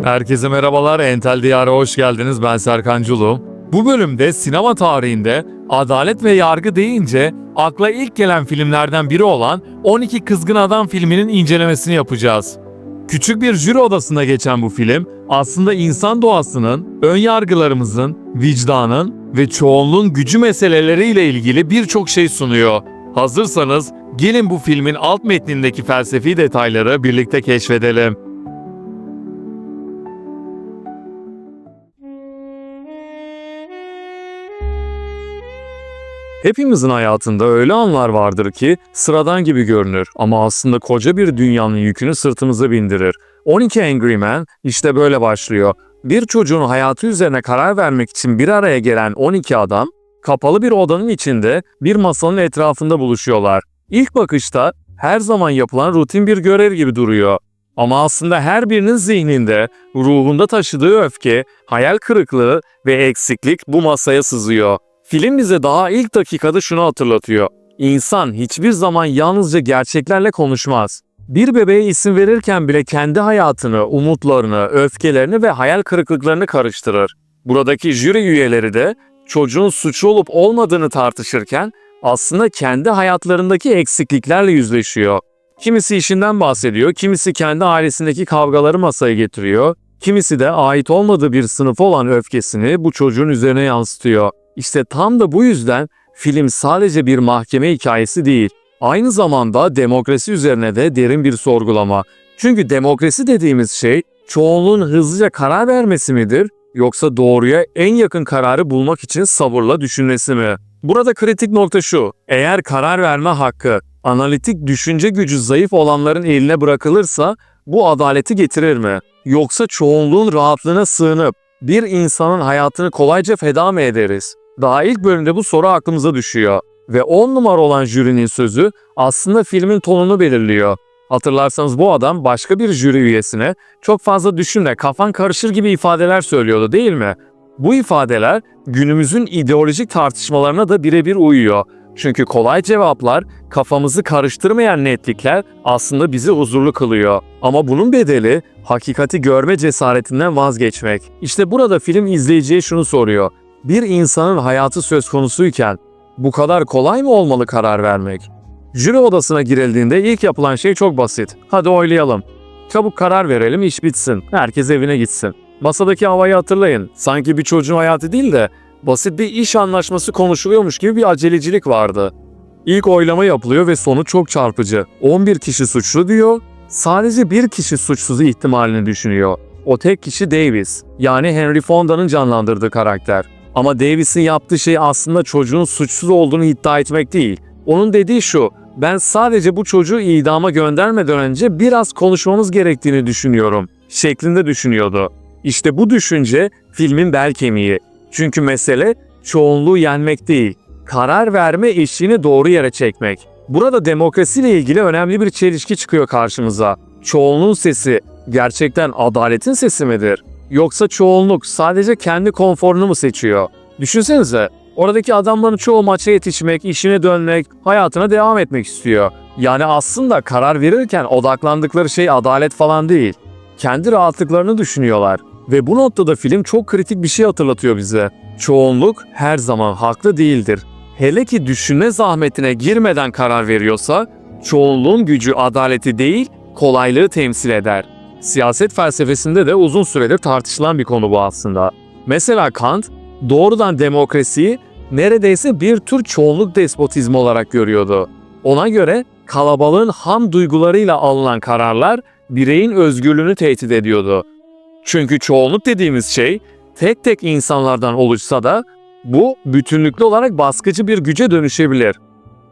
Herkese merhabalar, Entel Diyar'a hoş geldiniz. Ben Serkan Culu. Bu bölümde sinema tarihinde adalet ve yargı deyince akla ilk gelen filmlerden biri olan 12 Kızgın Adam filminin incelemesini yapacağız. Küçük bir jüri odasında geçen bu film aslında insan doğasının, ön yargılarımızın, vicdanın ve çoğunluğun gücü meseleleriyle ilgili birçok şey sunuyor. Hazırsanız gelin bu filmin alt metnindeki felsefi detayları birlikte keşfedelim. Hepimizin hayatında öyle anlar vardır ki sıradan gibi görünür ama aslında koca bir dünyanın yükünü sırtımıza bindirir. 12 Angry Men işte böyle başlıyor. Bir çocuğun hayatı üzerine karar vermek için bir araya gelen 12 adam, kapalı bir odanın içinde bir masanın etrafında buluşuyorlar. İlk bakışta her zaman yapılan rutin bir görev gibi duruyor. Ama aslında her birinin zihninde, ruhunda taşıdığı öfke, hayal kırıklığı ve eksiklik bu masaya sızıyor. Film bize daha ilk dakikada şunu hatırlatıyor. İnsan hiçbir zaman yalnızca gerçeklerle konuşmaz. Bir bebeğe isim verirken bile kendi hayatını, umutlarını, öfkelerini ve hayal kırıklıklarını karıştırır. Buradaki jüri üyeleri de çocuğun suçlu olup olmadığını tartışırken aslında kendi hayatlarındaki eksikliklerle yüzleşiyor. Kimisi işinden bahsediyor, kimisi kendi ailesindeki kavgaları masaya getiriyor, kimisi de ait olmadığı bir sınıfa olan öfkesini bu çocuğun üzerine yansıtıyor. İşte tam da bu yüzden film sadece bir mahkeme hikayesi değil, aynı zamanda demokrasi üzerine de derin bir sorgulama. Çünkü demokrasi dediğimiz şey çoğunluğun hızlıca karar vermesi midir, yoksa doğruya en yakın kararı bulmak için sabırla düşünmesi mi? Burada kritik nokta şu: eğer karar verme hakkı analitik düşünce gücü zayıf olanların eline bırakılırsa bu adaleti getirir mi? Yoksa çoğunluğun rahatlığına sığınıp bir insanın hayatını kolayca feda mı ederiz? Daha ilk bölümde bu soru aklımıza düşüyor ve 10 numara olan jürinin sözü aslında filmin tonunu belirliyor. Hatırlarsanız bu adam başka bir jüri üyesine "çok fazla düşünme, kafan karışır" gibi ifadeler söylüyordu, değil mi? Bu ifadeler günümüzün ideolojik tartışmalarına da birebir uyuyor. Çünkü kolay cevaplar, kafamızı karıştırmayan netlikler aslında bizi huzurlu kılıyor. Ama bunun bedeli hakikati görme cesaretinden vazgeçmek. İşte burada film izleyiciye şunu soruyor: bir insanın hayatı söz konusuyken bu kadar kolay mı olmalı karar vermek? Jüri odasına girildiğinde ilk yapılan şey çok basit. Hadi oylayalım. Çabuk karar verelim, iş bitsin. Herkes evine gitsin. Masadaki havayı hatırlayın. Sanki bir çocuğun hayatı değil de basit bir iş anlaşması konuşuluyormuş gibi bir acelecilik vardı. İlk oylama yapılıyor ve sonu çok çarpıcı. 11 kişi suçlu diyor, sadece bir kişi suçsuz ihtimalini düşünüyor. O tek kişi Davis, yani Henry Fonda'nın canlandırdığı karakter. Ama Davis'in yaptığı şey aslında çocuğun suçsuz olduğunu iddia etmek değil. Onun dediği şu: ben sadece bu çocuğu idama göndermeden önce biraz konuşmamız gerektiğini düşünüyorum şeklinde düşünüyordu. İşte bu düşünce filmin bel kemiği. Çünkü mesele çoğunluğu yenmek değil, karar verme eşiğini doğru yere çekmek. Burada demokrasiyle ilgili önemli bir çelişki çıkıyor karşımıza. Çoğunluğun sesi gerçekten adaletin sesi midir? Yoksa çoğunluk sadece kendi konforunu mu seçiyor? Düşünsenize, oradaki adamların çoğu maça yetişmek, işine dönmek, hayatına devam etmek istiyor. Yani aslında karar verirken odaklandıkları şey adalet falan değil. Kendi rahatlıklarını düşünüyorlar. Ve bu noktada film çok kritik bir şey hatırlatıyor bize. Çoğunluk her zaman haklı değildir. Hele ki düşünme zahmetine girmeden karar veriyorsa, çoğunluğun gücü adaleti değil, kolaylığı temsil eder. Siyaset felsefesinde de uzun süredir tartışılan bir konu bu aslında. Mesela Kant, doğrudan demokrasiyi neredeyse bir tür çoğunluk despotizmi olarak görüyordu. Ona göre kalabalığın ham duygularıyla alınan kararlar bireyin özgürlüğünü tehdit ediyordu. Çünkü çoğunluk dediğimiz şey tek tek insanlardan oluşsa da bu bütünlüklü olarak baskıcı bir güce dönüşebilir.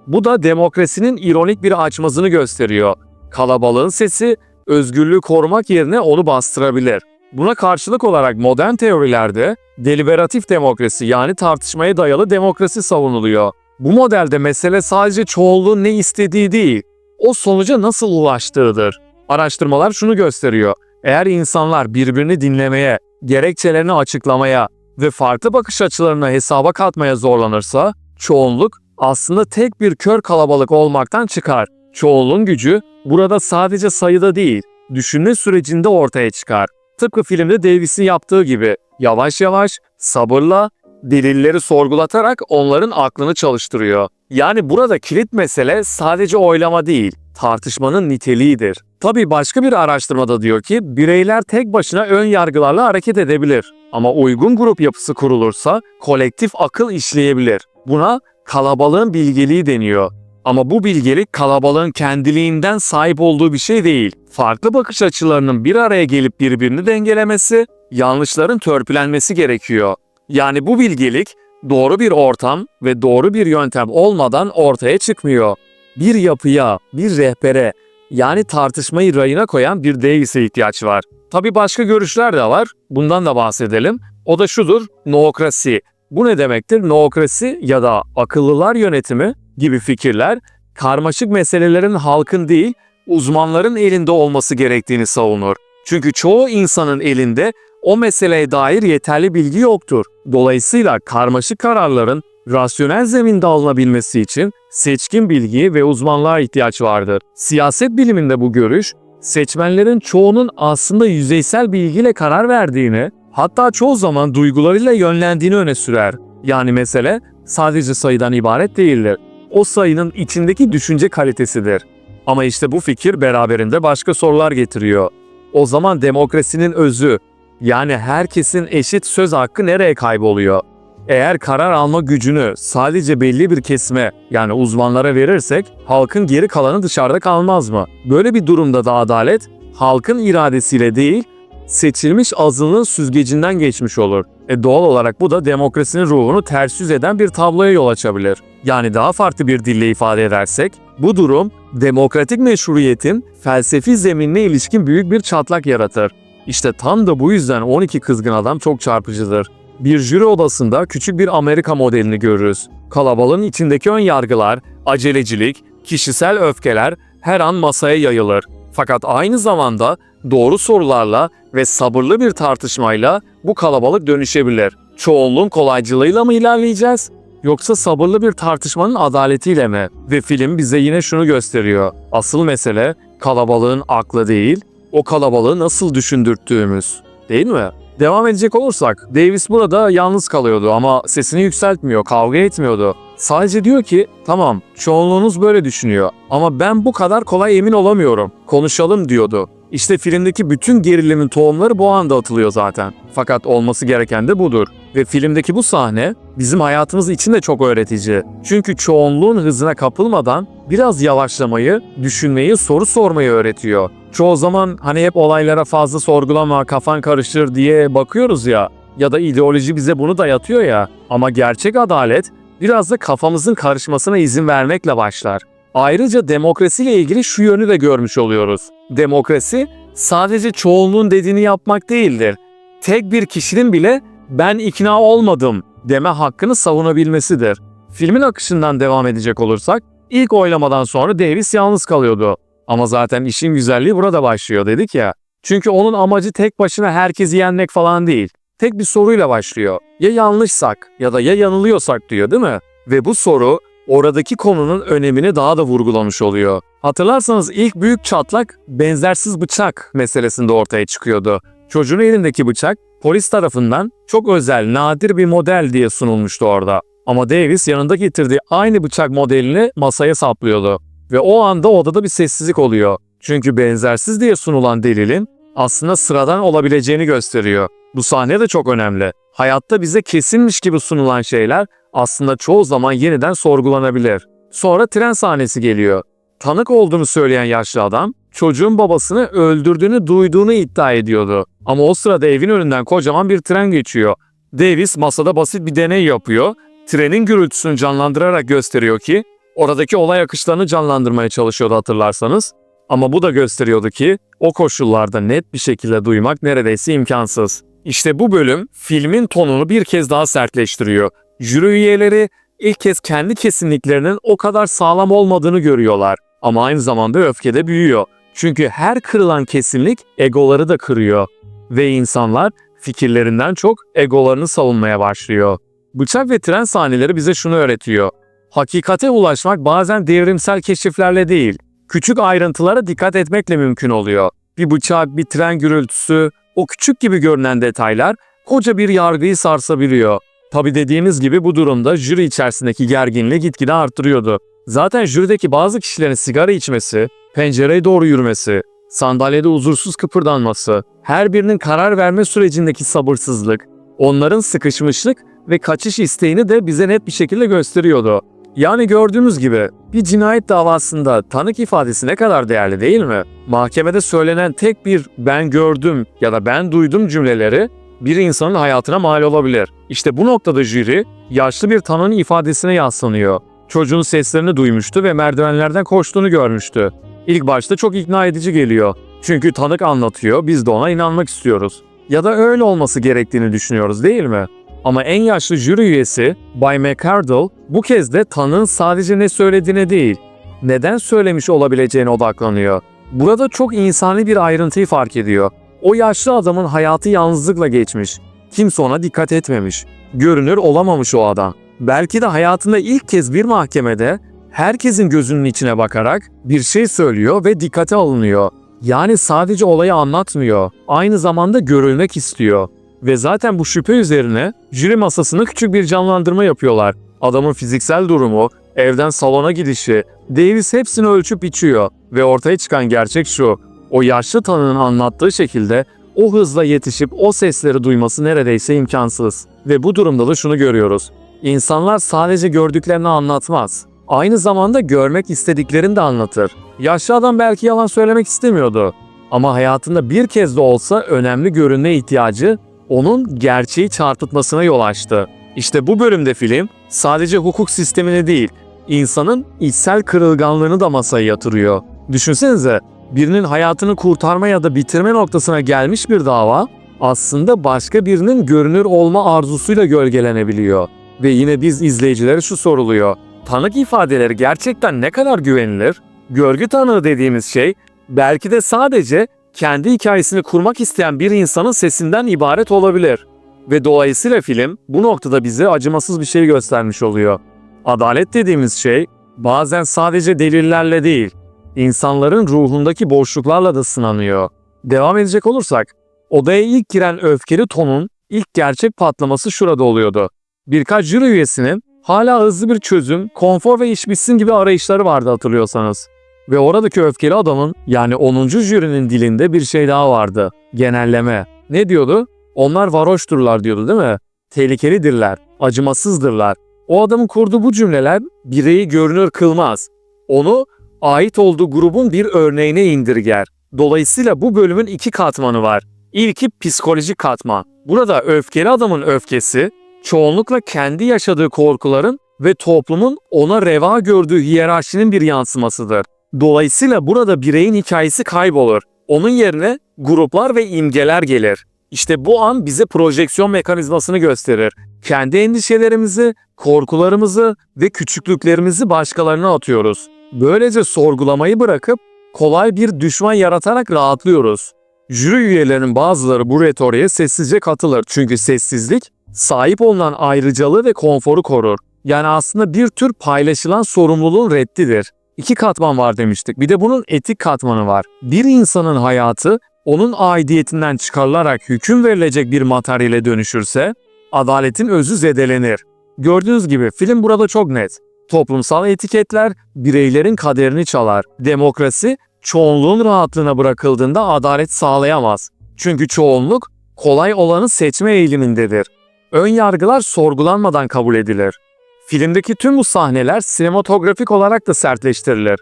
Bu da demokrasinin ironik bir açmazını gösteriyor. Kalabalığın sesi özgürlüğü korumak yerine onu bastırabilir. Buna karşılık olarak modern teorilerde deliberatif demokrasi, yani tartışmaya dayalı demokrasi savunuluyor. Bu modelde mesele sadece çoğunluğun ne istediği değil, o sonuca nasıl ulaştığıdır. Araştırmalar şunu gösteriyor: eğer insanlar birbirini dinlemeye, gerekçelerini açıklamaya ve farklı bakış açılarını hesaba katmaya zorlanırsa, çoğunluk aslında tek bir kör kalabalık olmaktan çıkar. Çoğunluğun gücü burada sadece sayıda değil, düşünme sürecinde ortaya çıkar. Tıpkı filmde Davis'in yaptığı gibi yavaş yavaş, sabırla, delilleri sorgulatarak onların aklını çalıştırıyor. Yani burada kilit mesele sadece oylama değil, tartışmanın niteliğidir. Tabii başka bir araştırmada diyor ki bireyler tek başına ön yargılarla hareket edebilir. Ama uygun grup yapısı kurulursa kolektif akıl işleyebilir. Buna kalabalığın bilgeliği deniyor. Ama bu bilgelik kalabalığın kendiliğinden sahip olduğu bir şey değil. Farklı bakış açılarının bir araya gelip birbirini dengelemesi, yanlışların törpülenmesi gerekiyor. Yani bu bilgelik doğru bir ortam ve doğru bir yöntem olmadan ortaya çıkmıyor. Bir yapıya, bir rehbere, yani tartışmayı rayına koyan bir Davis'e ihtiyaç var. Tabii başka görüşler de var. Bundan da bahsedelim. O da şudur: nookrasi. Bu ne demektir? Nookrasi ya da akıllılar yönetimi gibi fikirler karmaşık meselelerin halkın değil, uzmanların elinde olması gerektiğini savunur. Çünkü çoğu insanın elinde o meseleye dair yeterli bilgi yoktur. Dolayısıyla karmaşık kararların rasyonel zeminde alınabilmesi için seçkin bilgi ve uzmanlığa ihtiyaç vardır. Siyaset biliminde bu görüş, seçmenlerin çoğunun aslında yüzeysel bilgiyle karar verdiğini, hatta çoğu zaman duygularıyla yönlendiğini öne sürer. Yani mesele sadece sayıdan ibaret değildir. O sayının içindeki düşünce kalitesidir. Ama işte bu fikir beraberinde başka sorular getiriyor. O zaman demokrasinin özü, yani herkesin eşit söz hakkı nereye kayboluyor? Eğer karar alma gücünü sadece belli bir kesime, yani uzmanlara verirsek, halkın geri kalanı dışarıda kalmaz mı? Böyle bir durumda da adalet, halkın iradesiyle değil, seçilmiş azınlığın süzgecinden geçmiş olur. Doğal olarak bu da demokrasinin ruhunu ters yüz eden bir tabloya yol açabilir. Yani daha farklı bir dille ifade edersek, bu durum demokratik meşruiyetin felsefi zeminine ilişkin büyük bir çatlak yaratır. İşte tam da bu yüzden 12 Kızgın Adam çok çarpıcıdır. Bir jüri odasında küçük bir Amerika modelini görürüz. Kalabalığın içindeki ön yargılar, acelecilik, kişisel öfkeler her an masaya yayılır. Fakat aynı zamanda doğru sorularla ve sabırlı bir tartışmayla bu kalabalık dönüşebilir. Çoğunluğun kolaycılığıyla mı ilerleyeceğiz? Yoksa sabırlı bir tartışmanın adaletiyle mi? Ve film bize yine şunu gösteriyor: asıl mesele kalabalığın aklı değil, o kalabalığı nasıl düşündürttüğümüz. Değil mi? Devam edecek olursak, Davis burada yalnız kalıyordu ama sesini yükseltmiyor, kavga etmiyordu. Sadece diyor ki, tamam, çoğunluğunuz böyle düşünüyor ama ben bu kadar kolay emin olamıyorum. Konuşalım diyordu. İşte filmdeki bütün gerilimin tohumları bu anda atılıyor zaten. Fakat olması gereken de budur. Ve filmdeki bu sahne bizim hayatımız için de çok öğretici. Çünkü çoğunluğun hızına kapılmadan biraz yavaşlamayı, düşünmeyi, soru sormayı öğretiyor. Çoğu zaman hani hep olaylara fazla sorgulama, kafan karışır diye bakıyoruz ya da ideoloji bize bunu dayatıyor ya. Ama gerçek adalet biraz da kafamızın karışmasına izin vermekle başlar. Ayrıca demokrasiyle ilgili şu yönü de görmüş oluyoruz. Demokrasi sadece çoğunluğun dediğini yapmak değildir. Tek bir kişinin bile ben ikna olmadım deme hakkını savunabilmesidir. Filmin akışından devam edecek olursak, ilk oylamadan sonra Davis yalnız kalıyordu. Ama zaten işin güzelliği burada başlıyor dedik ya. Çünkü onun amacı tek başına herkesi yenmek falan değil. Tek bir soruyla başlıyor. Ya yanlışsak ya da ya yanılıyorsak diyor, değil mi? Ve bu soru oradaki konunun önemini daha da vurgulamış oluyor. Hatırlarsanız ilk büyük çatlak benzersiz bıçak meselesinde ortaya çıkıyordu. Çocuğun elindeki bıçak polis tarafından çok özel, nadir bir model diye sunulmuştu orada. Ama Davis yanında getirdiği aynı bıçak modelini masaya saplıyordu. Ve o anda odada bir sessizlik oluyor. Çünkü benzersiz diye sunulan delilin aslında sıradan olabileceğini gösteriyor. Bu sahne de çok önemli. Hayatta bize kesinmiş gibi sunulan şeyler aslında çoğu zaman yeniden sorgulanabilir. Sonra tren sahnesi geliyor. Tanık olduğunu söyleyen yaşlı adam, çocuğun babasını öldürdüğünü duyduğunu iddia ediyordu. Ama o sırada evin önünden kocaman bir tren geçiyor. Davis masada basit bir deney yapıyor. Trenin gürültüsünü canlandırarak gösteriyor ki, oradaki olay akışlarını canlandırmaya çalışıyordu hatırlarsanız. Ama bu da gösteriyordu ki, o koşullarda net bir şekilde duymak neredeyse imkansız. İşte bu bölüm filmin tonunu bir kez daha sertleştiriyor. Jüri üyeleri ilk kez kendi kesinliklerinin o kadar sağlam olmadığını görüyorlar. Ama aynı zamanda öfke de büyüyor. Çünkü her kırılan kesinlik egoları da kırıyor. Ve insanlar fikirlerinden çok egolarını savunmaya başlıyor. Bıçak ve tren sahneleri bize şunu öğretiyor: hakikate ulaşmak bazen devrimsel keşiflerle değil, küçük ayrıntılara dikkat etmekle mümkün oluyor. Bir bıçak, bir tren gürültüsü, O küçük gibi görünen detaylar koca bir yargıyı sarsabiliyor. Tabi dediğimiz gibi bu durumda jüri içerisindeki gerginliği gitgide arttırıyordu. Zaten jürideki bazı kişilerin sigara içmesi, pencereye doğru yürümesi, sandalyede huzursuz kıpırdanması, her birinin karar verme sürecindeki sabırsızlık, onların sıkışmışlık ve kaçış isteğini de bize net bir şekilde gösteriyordu. Yani gördüğümüz gibi bir cinayet davasında tanık ifadesi ne kadar değerli değil mi? Mahkemede söylenen tek bir "ben gördüm" ya da "ben duydum" cümleleri bir insanın hayatına mal olabilir. İşte bu noktada jüri yaşlı bir tanığın ifadesine yaslanıyor. Çocuğun seslerini duymuştu ve merdivenlerden koştuğunu görmüştü. İlk başta çok ikna edici geliyor. Çünkü tanık anlatıyor, biz de ona inanmak istiyoruz. Ya da öyle olması gerektiğini düşünüyoruz değil mi? Ama en yaşlı jüri üyesi Bay McArdle bu kez de tanığın sadece ne söylediğine değil, neden söylemiş olabileceğine odaklanıyor. Burada çok insani bir ayrıntıyı fark ediyor. O yaşlı adamın hayatı yalnızlıkla geçmiş. Kimse ona dikkat etmemiş. Görünür olamamış o adam. Belki de hayatında ilk kez bir mahkemede herkesin gözünün içine bakarak bir şey söylüyor ve dikkate alınıyor. Yani sadece olayı anlatmıyor, aynı zamanda görülmek istiyor. Ve zaten bu şüphe üzerine jüri masasına küçük bir canlandırma yapıyorlar. Adamın fiziksel durumu, evden salona gidişi, Davis hepsini ölçüp biçiyor. Ve ortaya çıkan gerçek şu: o yaşlı tanığın anlattığı şekilde o hızla yetişip o sesleri duyması neredeyse imkansız. Ve bu durumda da şunu görüyoruz: İnsanlar sadece gördüklerini anlatmaz, aynı zamanda görmek istediklerini de anlatır. Yaşlı adam belki yalan söylemek istemiyordu. Ama hayatında bir kez de olsa önemli görünme ihtiyacı onun gerçeği çarpıtmasına yol açtı. İşte bu bölümde film sadece hukuk sistemini değil, insanın içsel kırılganlığını da masaya yatırıyor. Düşünsenize, birinin hayatını kurtarma ya da bitirme noktasına gelmiş bir dava aslında başka birinin görünür olma arzusuyla gölgelenebiliyor. Ve yine biz izleyicilere şu soruluyor: tanık ifadeleri gerçekten ne kadar güvenilir? Görgü tanığı dediğimiz şey belki de sadece kendi hikayesini kurmak isteyen bir insanın sesinden ibaret olabilir. Ve dolayısıyla film bu noktada bize acımasız bir şey göstermiş oluyor. Adalet dediğimiz şey bazen sadece delillerle değil, insanların ruhundaki boşluklarla da sınanıyor. Devam edecek olursak, odaya ilk giren öfkeli tonun ilk gerçek patlaması şurada oluyordu. Birkaç jüri üyesinin hala hızlı bir çözüm, konfor ve iş bitsin gibi arayışları vardı, hatırlıyorsanız. Ve oradaki öfkeli adamın, yani 10. jürinin dilinde bir şey daha vardı: genelleme. Ne diyordu? Onlar varoşturlar diyordu değil mi? Tehlikelidirler, acımasızdırlar. O adamın kurduğu bu cümleler bireyi görünür kılmaz. Onu ait olduğu grubun bir örneğine indirger. Dolayısıyla bu bölümün iki katmanı var. İlki psikolojik katman. Burada öfkeli adamın öfkesi çoğunlukla kendi yaşadığı korkuların ve toplumun ona reva gördüğü hiyerarşinin bir yansımasıdır. Dolayısıyla burada bireyin hikayesi kaybolur. Onun yerine gruplar ve imgeler gelir. İşte bu an bize projeksiyon mekanizmasını gösterir. Kendi endişelerimizi, korkularımızı ve küçüklüklerimizi başkalarına atıyoruz. Böylece sorgulamayı bırakıp kolay bir düşman yaratarak rahatlıyoruz. Jüri üyelerinin bazıları bu retoriğe sessizce katılır. Çünkü sessizlik sahip olunan ayrıcalığı ve konforu korur. Yani aslında bir tür paylaşılan sorumluluğun reddidir. İki katman var demiştik. Bir de bunun etik katmanı var. Bir insanın hayatı onun aidiyetinden çıkarılarak hüküm verilecek bir materyale dönüşürse adaletin özü zedelenir. Gördüğünüz gibi film burada çok net. Toplumsal etiketler bireylerin kaderini çalar. Demokrasi çoğunluğun rahatlığına bırakıldığında adalet sağlayamaz. Çünkü çoğunluk kolay olanı seçme eğilimindedir. Ön yargılar sorgulanmadan kabul edilir. Filmdeki tüm bu sahneler sinematografik olarak da sertleştirilir.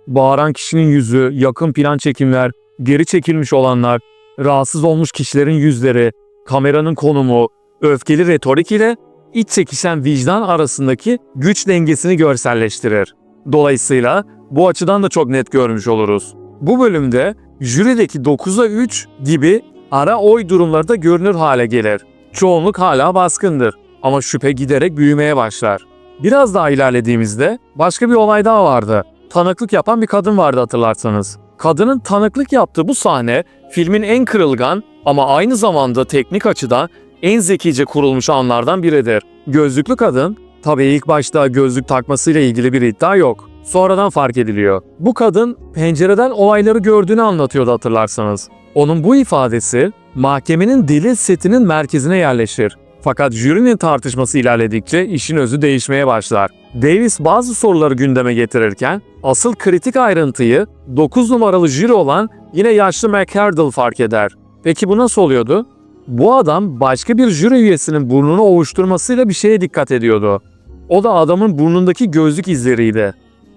Bağıran kişinin yüzü, yakın plan çekimler, geri çekilmiş olanlar, rahatsız olmuş kişilerin yüzleri, kameranın konumu, öfkeli retorik ile iç çekişen vicdan arasındaki güç dengesini görselleştirir. Dolayısıyla bu açıdan da çok net görmüş oluruz. Bu bölümde jürideki 9'a 3 gibi ara oy durumları da görünür hale gelir. Çoğunluk hala baskındır ama şüphe giderek büyümeye başlar. Biraz daha ilerlediğimizde başka bir olay daha vardı. Tanıklık yapan bir kadın vardı, hatırlarsanız. Kadının tanıklık yaptığı bu sahne filmin en kırılgan ama aynı zamanda teknik açıdan en zekice kurulmuş anlardan biridir. Gözlüklü kadın, tabii ilk başta gözlük takmasıyla ilgili bir iddia yok. Sonradan fark ediliyor. Bu kadın pencereden olayları gördüğünü anlatıyordu, hatırlarsanız. Onun bu ifadesi mahkemenin delil setinin merkezine yerleşir. Fakat jürinin tartışması ilerledikçe işin özü değişmeye başlar. Davis bazı soruları gündeme getirirken asıl kritik ayrıntıyı 9 numaralı jüri olan yine yaşlı McArdle fark eder. Peki bu nasıl oluyordu? Bu adam başka bir jüri üyesinin burnunu ovuşturmasıyla bir şeye dikkat ediyordu. O da adamın burnundaki gözlük izleriydi.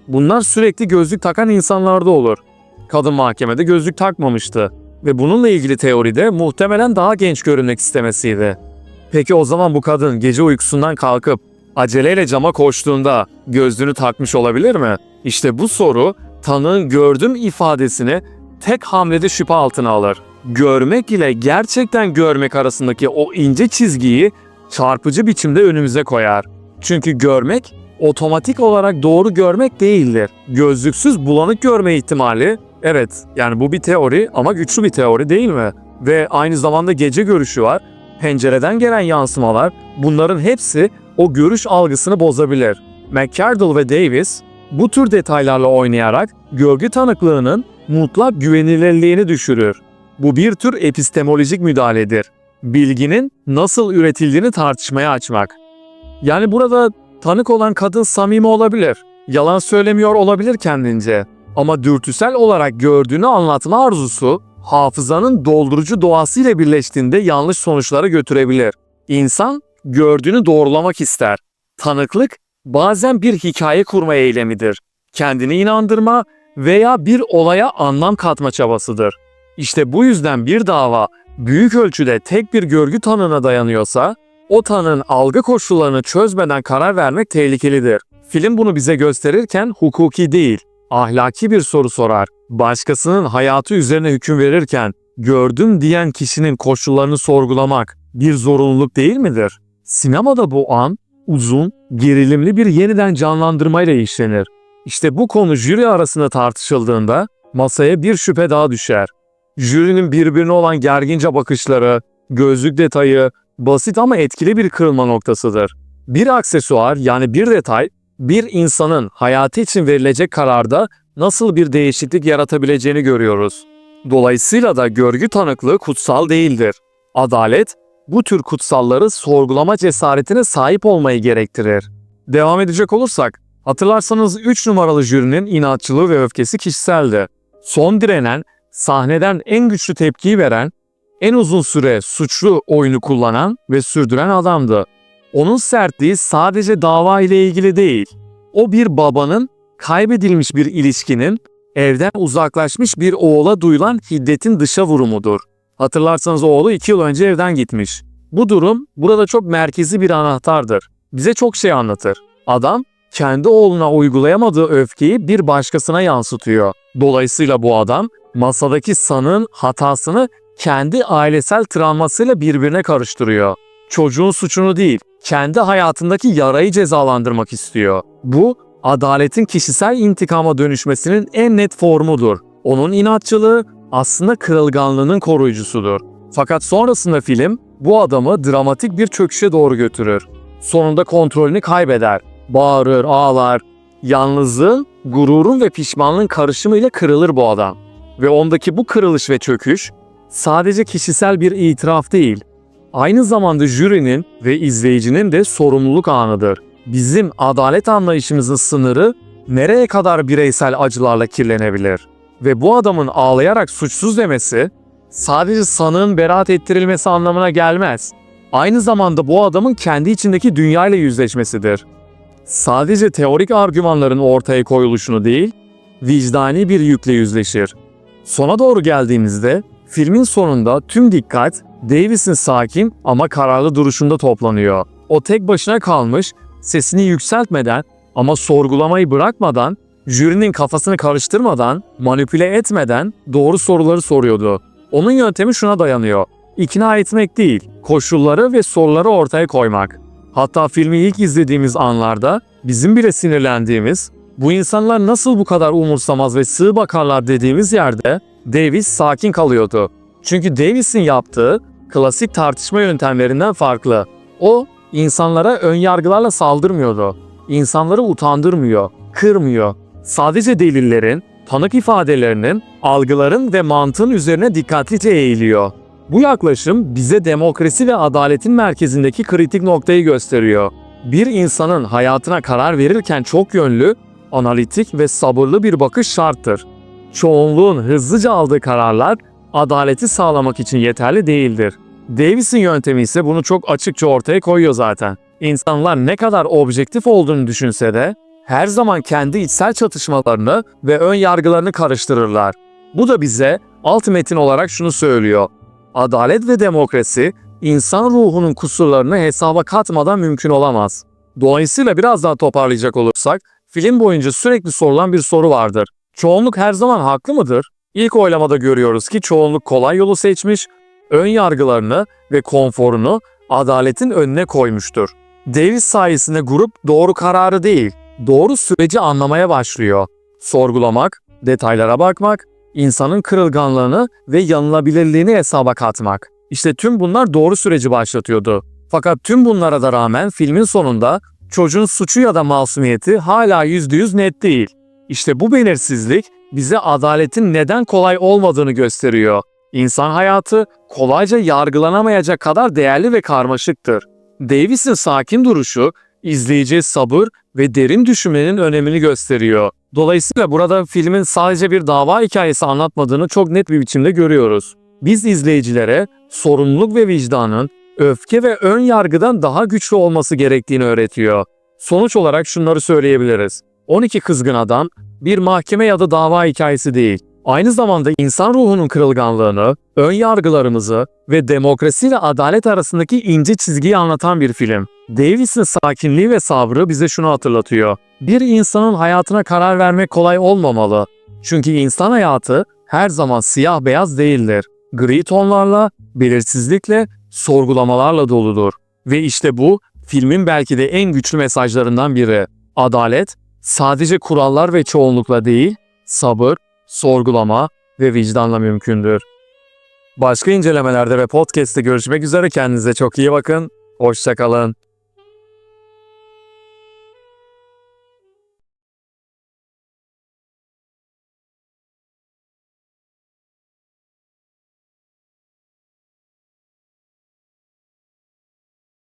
Bunlar sürekli gözlük takan insanlarda olur. Kadın mahkemede gözlük takmamıştı ve bununla ilgili teoride muhtemelen daha genç görünmek istemesiydi. Peki o zaman bu kadın gece uykusundan kalkıp aceleyle cama koştuğunda gözlüğünü takmış olabilir mi? İşte bu soru tanığın gördüm ifadesini tek hamlede şüphe altına alır. Görmek ile gerçekten görmek arasındaki o ince çizgiyi çarpıcı biçimde önümüze koyar. Çünkü görmek otomatik olarak doğru görmek değildir. Gözlüksüz bulanık görme ihtimali, evet yani bu bir teori ama güçlü bir teori değil mi? Ve aynı zamanda gece görüşü var. Pencereden gelen yansımalar, bunların hepsi o görüş algısını bozabilir. McArdle ve Davis bu tür detaylarla oynayarak görgü tanıklığının mutlak güvenilirliğini düşürür. Bu bir tür epistemolojik müdahaledir. Bilginin nasıl üretildiğini tartışmaya açmak. Yani burada tanık olan kadın samimi olabilir, yalan söylemiyor olabilir kendince. Ama dürtüsel olarak gördüğünü anlatma arzusu, hafızanın doldurucu doğasıyla birleştiğinde yanlış sonuçlara götürebilir. İnsan gördüğünü doğrulamak ister. Tanıklık bazen bir hikaye kurma eylemidir. Kendini inandırma veya bir olaya anlam katma çabasıdır. İşte bu yüzden bir dava büyük ölçüde tek bir görgü tanığına dayanıyorsa, o tanığın algı koşullarını çözmeden karar vermek tehlikelidir. Film bunu bize gösterirken hukuki değil, ahlaki bir soru sorar. Başkasının hayatı üzerine hüküm verirken gördüm diyen kişinin koşullarını sorgulamak bir zorunluluk değil midir? Sinemada bu an uzun, gerilimli bir yeniden canlandırmayla işlenir. İşte bu konu jüri arasında tartışıldığında masaya bir şüphe daha düşer. Jürinin birbirine olan gergince bakışları, gözlük detayı, basit ama etkili bir kırılma noktasıdır. Bir aksesuar yani bir detay, bir insanın hayatı için verilecek kararda nasıl bir değişiklik yaratabileceğini görüyoruz. Dolayısıyla da görgü tanıklığı kutsal değildir. Adalet, bu tür kutsalları sorgulama cesaretine sahip olmayı gerektirir. Devam edecek olursak, hatırlarsanız 3 numaralı jürinin inatçılığı ve öfkesi kişiseldi. Son direnen, sahneden en güçlü tepkiyi veren, en uzun süre suçlu oyunu kullanan ve sürdüren adamdı. Onun sertliği sadece dava ile ilgili değil. O bir babanın kaybedilmiş bir ilişkinin evden uzaklaşmış bir oğula duyulan hiddetin dışa vurumudur. Hatırlarsanız oğlu 2 yıl önce evden gitmiş. Bu durum burada çok merkezi bir anahtardır. Bize çok şey anlatır. Adam kendi oğluna uygulayamadığı öfkeyi bir başkasına yansıtıyor. Dolayısıyla bu adam masadaki sanığın hatasını kendi ailesel travmasıyla birbirine karıştırıyor. Çocuğun suçunu değil, kendi hayatındaki yarayı cezalandırmak istiyor. Bu, adaletin kişisel intikama dönüşmesinin en net formudur. Onun inatçılığı aslında kırılganlığının koruyucusudur. Fakat sonrasında film bu adamı dramatik bir çöküşe doğru götürür. Sonunda kontrolünü kaybeder. Bağırır, ağlar. Yalnızlığın, gururun ve pişmanlığın karışımıyla kırılır bu adam. Ve ondaki bu kırılış ve çöküş sadece kişisel bir itiraf değil, aynı zamanda jürinin ve izleyicinin de sorumluluk anıdır. Bizim adalet anlayışımızın sınırı nereye kadar bireysel acılarla kirlenebilir? Ve bu adamın ağlayarak suçsuz demesi sadece sanığın beraat ettirilmesi anlamına gelmez. Aynı zamanda bu adamın kendi içindeki dünyayla yüzleşmesidir. Sadece teorik argümanların ortaya koyuluşunu değil, vicdani bir yükle yüzleşir. Sona doğru geldiğimizde filmin sonunda tüm dikkat Davis'in sakin ama kararlı duruşunda toplanıyor. O tek başına kalmış, sesini yükseltmeden ama sorgulamayı bırakmadan, jürinin kafasını karıştırmadan, manipüle etmeden doğru soruları soruyordu. Onun yöntemi şuna dayanıyor: İkna etmek değil, koşulları ve soruları ortaya koymak. Hatta filmi ilk izlediğimiz anlarda bizim bile sinirlendiğimiz, bu insanlar nasıl bu kadar umursamaz ve sığ bakarlar dediğimiz yerde Davis sakin kalıyordu. Çünkü Davis'in yaptığı klasik tartışma yöntemlerinden farklı. O, insanlara önyargılarla saldırmıyordu. İnsanları utandırmıyor, kırmıyor. Sadece delillerin, tanık ifadelerinin, algıların ve mantığın üzerine dikkatlice eğiliyor. Bu yaklaşım bize demokrasi ve adaletin merkezindeki kritik noktayı gösteriyor. Bir insanın hayatına karar verirken çok yönlü, analitik ve sabırlı bir bakış şarttır. Çoğunluğun hızlıca aldığı kararlar adaleti sağlamak için yeterli değildir. Davis'in yöntemi ise bunu çok açıkça ortaya koyuyor zaten. İnsanlar ne kadar objektif olduğunu düşünse de her zaman kendi içsel çatışmalarını ve ön yargılarını karıştırırlar. Bu da bize alt metin olarak şunu söylüyor: adalet ve demokrasi insan ruhunun kusurlarını hesaba katmadan mümkün olamaz. Dolayısıyla biraz daha toparlayacak olursak, film boyunca sürekli sorulan bir soru vardır. Çoğunluk her zaman haklı mıdır? İlk oylamada görüyoruz ki çoğunluk kolay yolu seçmiş, ön yargılarını ve konforunu adaletin önüne koymuştur. Davis sayesinde grup doğru kararı değil, doğru süreci anlamaya başlıyor. Sorgulamak, detaylara bakmak, insanın kırılganlığını ve yanılabilirliğini hesaba katmak. İşte tüm bunlar doğru süreci başlatıyordu. Fakat tüm bunlara da rağmen filmin sonunda çocuğun suçu ya da masumiyeti hala %100 net değil. İşte bu belirsizlik bize adaletin neden kolay olmadığını gösteriyor. İnsan hayatı kolayca yargılanamayacak kadar değerli ve karmaşıktır. Davis'in sakin duruşu, izleyiciye sabır ve derin düşünmenin önemini gösteriyor. Dolayısıyla burada filmin sadece bir dava hikayesi anlatmadığını çok net bir biçimde görüyoruz. Biz izleyicilere sorumluluk ve vicdanın öfke ve ön yargıdan daha güçlü olması gerektiğini öğretiyor. Sonuç olarak şunları söyleyebiliriz: 12 Kızgın Adam bir mahkeme ya da dava hikayesi değil. Aynı zamanda insan ruhunun kırılganlığını, ön yargılarımızı ve demokrasi ve adalet arasındaki ince çizgiyi anlatan bir film. Davis'in sakinliği ve sabrı bize şunu hatırlatıyor: bir insanın hayatına karar vermek kolay olmamalı. Çünkü insan hayatı her zaman siyah beyaz değildir. Gri tonlarla, belirsizlikle, sorgulamalarla doludur. Ve işte bu filmin belki de en güçlü mesajlarından biri. Adalet sadece kurallar ve çoğunlukla değil, sabır, sorgulama ve vicdanla mümkündür. Başka incelemelerde ve podcast'te görüşmek üzere, kendinize çok iyi bakın. Hoşça kalın.